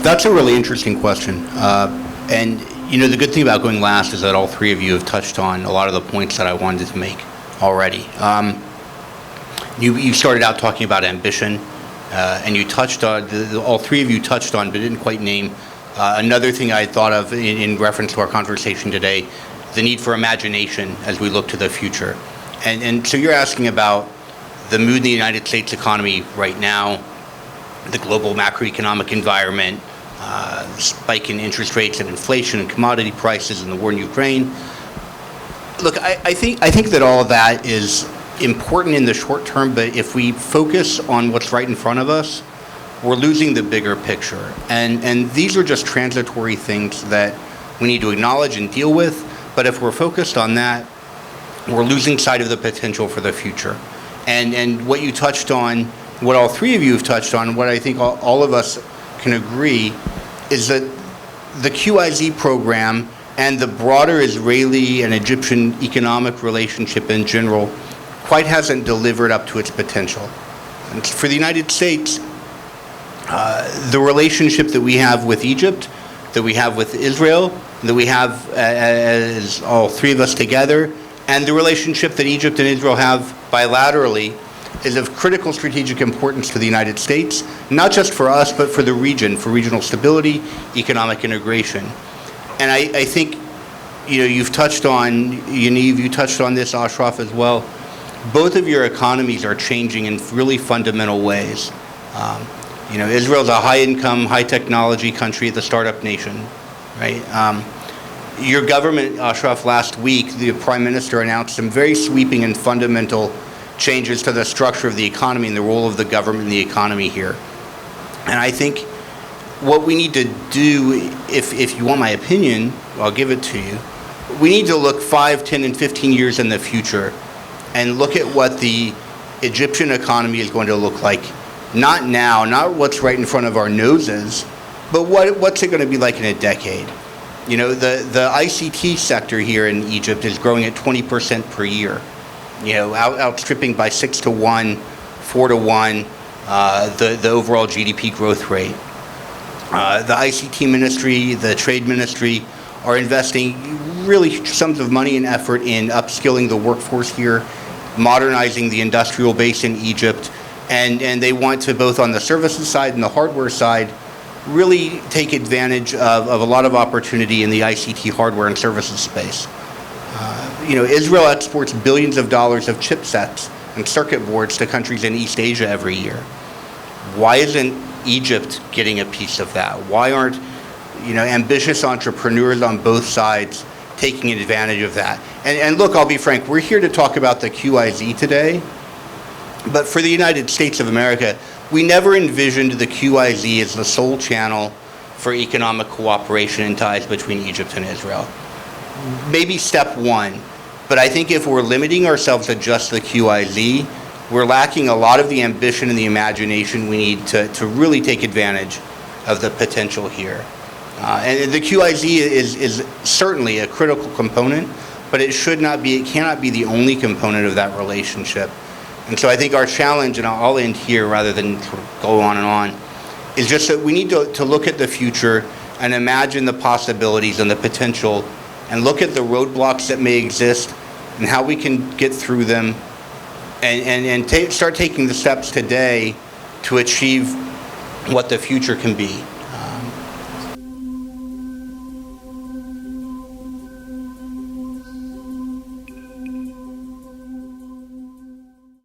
That's a really interesting question. And, the good thing about going last is that all three of you have touched on a lot of the points that I wanted to make already. You started out talking about ambition, and you touched on, all three of you touched on, but didn't quite name another thing I thought of in reference to our conversation today, the need for imagination as we look to the future. And so you're asking about the mood in the United States economy right now, the global macroeconomic environment, spike in interest rates and inflation and commodity prices and the war in Ukraine. Look, I think that all of that is important in the short term, but if we focus on what's right in front of us, we're losing the bigger picture. And these are just transitory things that we need to acknowledge and deal with, but if we're focused on that, we're losing sight of the potential for the future. And what you touched on, what all three of you have touched on, what I think all of us can agree is that the QIZ program and the broader Israeli and Egyptian economic relationship in general quite hasn't delivered up to its potential. And for the United States, the relationship that we have with Egypt, that we have with Israel, that we have as all three of us together, and the relationship that Egypt and Israel have bilaterally is of critical strategic importance to the United States, not just for us, but for the region, for regional stability, economic integration. And I think, you've touched on, Yaniv, you touched on this, Ashraf, as well. Both of your economies are changing in really fundamental ways. Israel's a high-income, high-technology country, the startup nation, right? Your government, Ashraf, last week, the Prime Minister announced some very sweeping and fundamental changes to the structure of the economy and the role of the government in the economy here. And I think what we need to do, if you want my opinion, I'll give it to you, we need to look 5, 10, and 15 years in the future and look at what the Egyptian economy is going to look like. Not now, not what's right in front of our noses, but what's it going to be like in a decade. The ICT sector here in Egypt is growing at 20% per year, outstripping by 6 to 1, 4 to 1, the overall GDP growth rate. The ICT ministry, the trade ministry are investing really sums of money and effort in upskilling the workforce here, modernizing the industrial base in Egypt, and they want to, both on the services side and the hardware side, really take advantage of a lot of opportunity in the ICT hardware and services space. Israel exports billions of dollars of chipsets and circuit boards to countries in East Asia every year. Why isn't Egypt getting a piece of that? Why aren't ambitious entrepreneurs on both sides taking advantage of that? And look, I'll be frank, we're here to talk about the QIZ today, but for the United States of America, we never envisioned the QIZ as the sole channel for economic cooperation and ties between Egypt and Israel. Maybe step one, but I think if we're limiting ourselves to just the QIZ, we're lacking a lot of the ambition and the imagination we need to really take advantage of the potential here. And the QIZ is certainly a critical component, but it cannot be the only component of that relationship. And so I think our challenge, and I'll end here rather than sort of go on, is just that we need to look at the future and imagine the possibilities and the potential and look at the roadblocks that may exist and how we can get through them and start taking the steps today to achieve what the future can be.